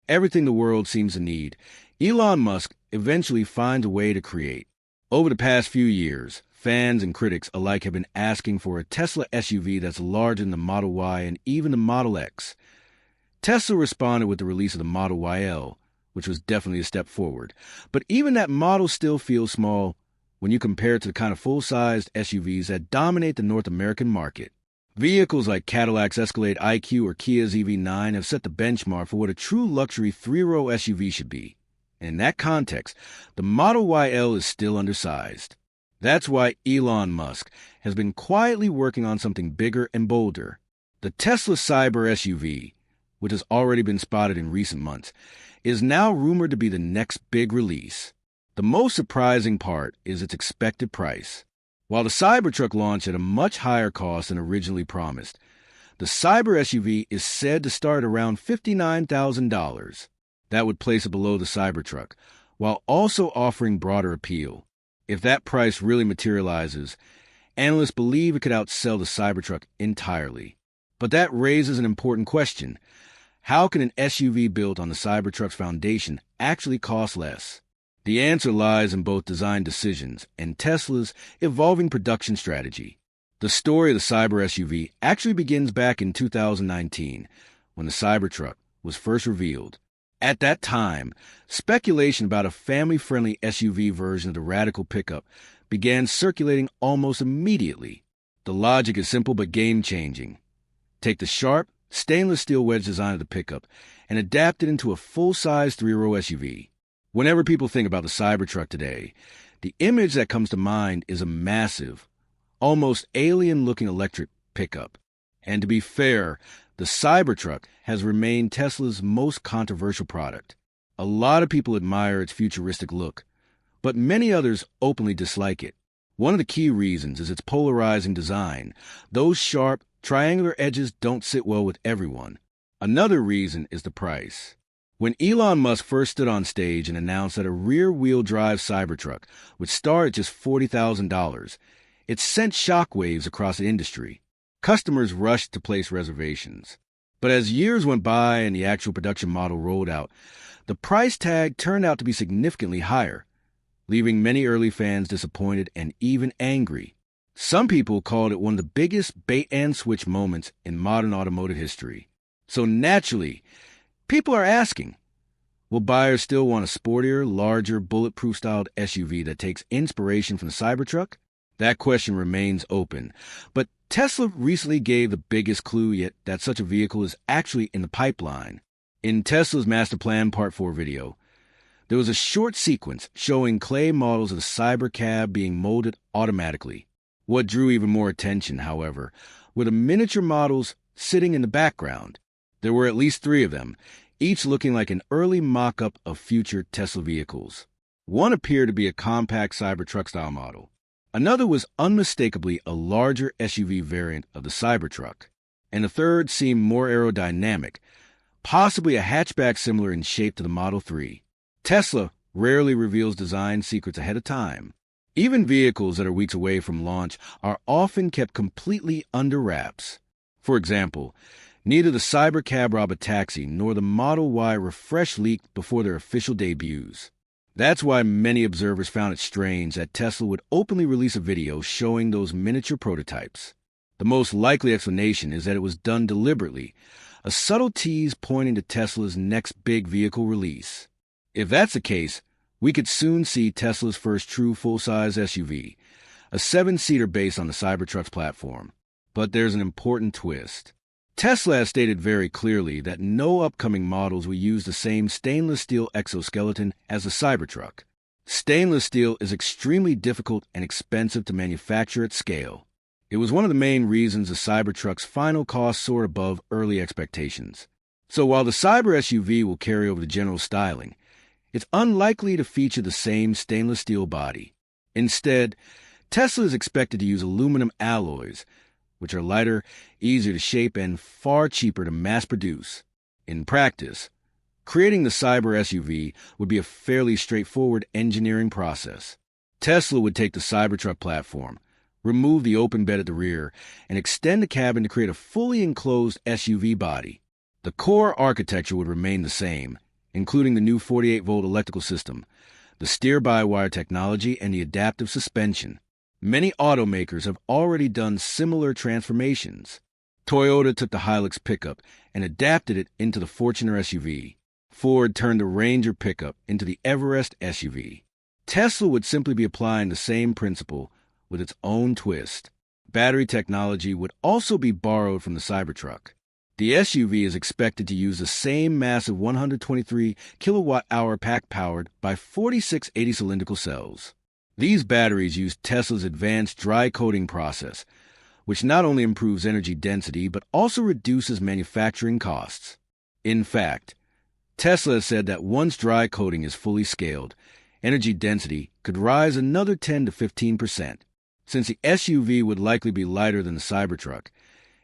Everything the world seems to need, Elon Musk eventually finds a way to create. Over the past few years, fans and critics alike have been asking for a Tesla SUV that's larger than the Model Y and even the Model X. Tesla responded with the release of the Model YL, which was definitely a step forward. But even that model still feels small when you compare it to the kind of full-sized SUVs that dominate the North American market. Vehicles like Cadillac's Escalade IQ or Kia's EV9 have set the benchmark for what a true luxury three-row SUV should be. And in that context, the Model YL is still undersized. That's why Elon Musk has been quietly working on something bigger and bolder. The Tesla CyberSUV, which has already been spotted in recent months, is now rumored to be the next big release. The most surprising part is its expected price. While the Cybertruck launched at a much higher cost than originally promised, the CyberSUV is said to start around $59,000. That would place it below the Cybertruck, while also offering broader appeal. If that price really materializes, analysts believe it could outsell the Cybertruck entirely. But that raises an important question. How can an SUV built on the Cybertruck's foundation actually cost less? The answer lies in both design decisions and Tesla's evolving production strategy. The story of the CyberSUV actually begins back in 2019, when the Cybertruck was first revealed. At that time, speculation about a family-friendly SUV version of the radical pickup began circulating almost immediately. The logic is simple but game-changing. Take the sharp, stainless steel wedge design of the pickup and adapt it into a full-size three-row SUV. Whenever people think about the Cybertruck today, the image that comes to mind is a massive, almost alien-looking electric pickup. And to be fair, the Cybertruck has remained Tesla's most controversial product. A lot of people admire its futuristic look, but many others openly dislike it. One of the key reasons is its polarizing design. Those sharp, triangular edges don't sit well with everyone. Another reason is the price. When Elon Musk first stood on stage and announced that a rear-wheel drive Cybertruck would start at just $40,000, it sent shockwaves across the industry. Customers rushed to place reservations. But as years went by and the actual production model rolled out, the price tag turned out to be significantly higher, leaving many early fans disappointed and even angry. Some people called it one of the biggest bait-and-switch moments in modern automotive history. So naturally, people are asking, will buyers still want a sportier, larger, bulletproof-styled SUV that takes inspiration from the Cybertruck? That question remains open, but Tesla recently gave the biggest clue yet that such a vehicle is actually in the pipeline. In Tesla's Master Plan Part 4 video, there was a short sequence showing clay models of the Cybercab being molded automatically. What drew even more attention, however, were the miniature models sitting in the background. There were at least 3 of them, each looking like an early mock-up of future Tesla vehicles. One appeared to be a compact Cybertruck-style model. Another was unmistakably a larger SUV variant of the Cybertruck. And the third seemed more aerodynamic, possibly a hatchback similar in shape to the Model 3. Tesla rarely reveals design secrets ahead of time. Even vehicles that are weeks away from launch are often kept completely under wraps. For example, neither the Cybercab Robotaxi nor the Model Y were fresh leaked before their official debuts. That's why many observers found it strange that Tesla would openly release a video showing those miniature prototypes. The most likely explanation is that it was done deliberately, a subtle tease pointing to Tesla's next big vehicle release. If that's the case, we could soon see Tesla's first true full-size SUV, a 7-seater based on the Cybertruck's platform. But there's an important twist. Tesla has stated very clearly that no upcoming models will use the same stainless steel exoskeleton as the Cybertruck. Stainless steel is extremely difficult and expensive to manufacture at scale. It was one of the main reasons the Cybertruck's final cost soared above early expectations. So while the CyberSUV will carry over the general styling, it's unlikely to feature the same stainless steel body. Instead, Tesla is expected to use aluminum alloys, which are lighter, easier to shape, and far cheaper to mass-produce. In practice, creating the CyberSUV would be a fairly straightforward engineering process. Tesla would take the Cybertruck platform, remove the open bed at the rear, and extend the cabin to create a fully enclosed SUV body. The core architecture would remain the same, including the new 48-volt electrical system, the steer-by-wire technology, and the adaptive suspension. Many automakers have already done similar transformations. Toyota took the Hilux pickup and adapted it into the Fortuner SUV. Ford turned the Ranger pickup into the Everest SUV. Tesla would simply be applying the same principle with its own twist. Battery technology would also be borrowed from the Cybertruck. The SUV is expected to use the same massive 123 kilowatt-hour pack powered by 46 80-cylindrical cells. These batteries use Tesla's advanced dry coating process, which not only improves energy density but also reduces manufacturing costs. In fact, Tesla has said that once dry coating is fully scaled, energy density could rise another 10 to 15%. Since the SUV would likely be lighter than the Cybertruck,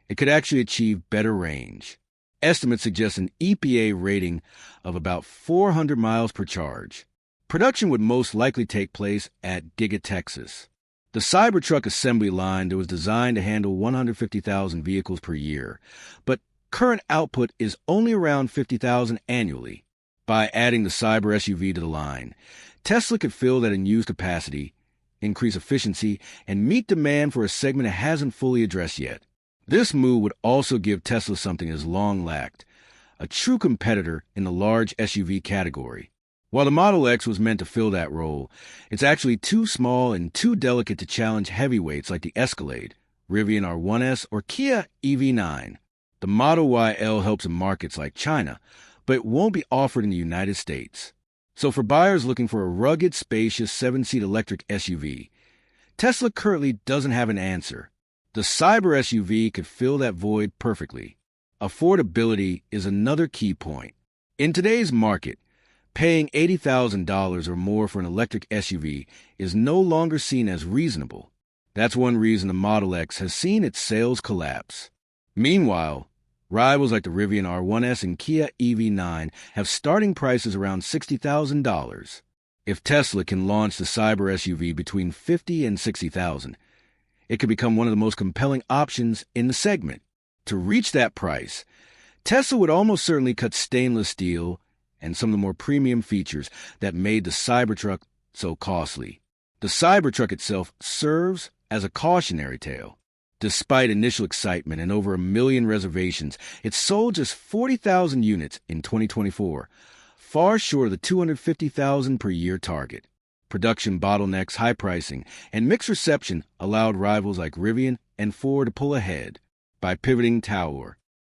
it could actually achieve better range. Estimates suggest an EPA rating of about 400 miles per charge. Production would most likely take place at Giga Texas. The Cybertruck assembly line that was designed to handle 150,000 vehicles per year, but current output is only around 50,000 annually. By adding the Cyber SUV to the line, Tesla could fill that unused capacity, increase efficiency, and meet demand for a segment it hasn't fully addressed yet. This move would also give Tesla something it has long lacked, a true competitor in the large SUV category. While the Model X was meant to fill that role, it's actually too small and too delicate to challenge heavyweights like the Escalade, Rivian R1S, or Kia EV9. The Model YL helps in markets like China, but it won't be offered in the United States. So for buyers looking for a rugged, spacious 7-seat electric SUV, Tesla currently doesn't have an answer. The Cyber SUV could fill that void perfectly. Affordability is another key point. In today's market, paying $80,000 or more for an electric SUV is no longer seen as reasonable. That's one reason the Model X has seen its sales collapse. Meanwhile, rivals like the Rivian R1S and Kia EV9 have starting prices around $60,000. If Tesla can launch the Cyber SUV between $50,000 and $60,000, it could become one of the most compelling options in the segment. To reach that price, Tesla would almost certainly cut stainless steel and some of the more premium features that made the Cybertruck so costly. The Cybertruck itself serves as a cautionary tale. Despite initial excitement and over 1 million reservations, it sold just 40,000 units in 2024, far short of the 250,000 per year target. Production bottlenecks, high pricing, and mixed reception allowed rivals like Rivian and Ford to pull ahead. By pivoting toward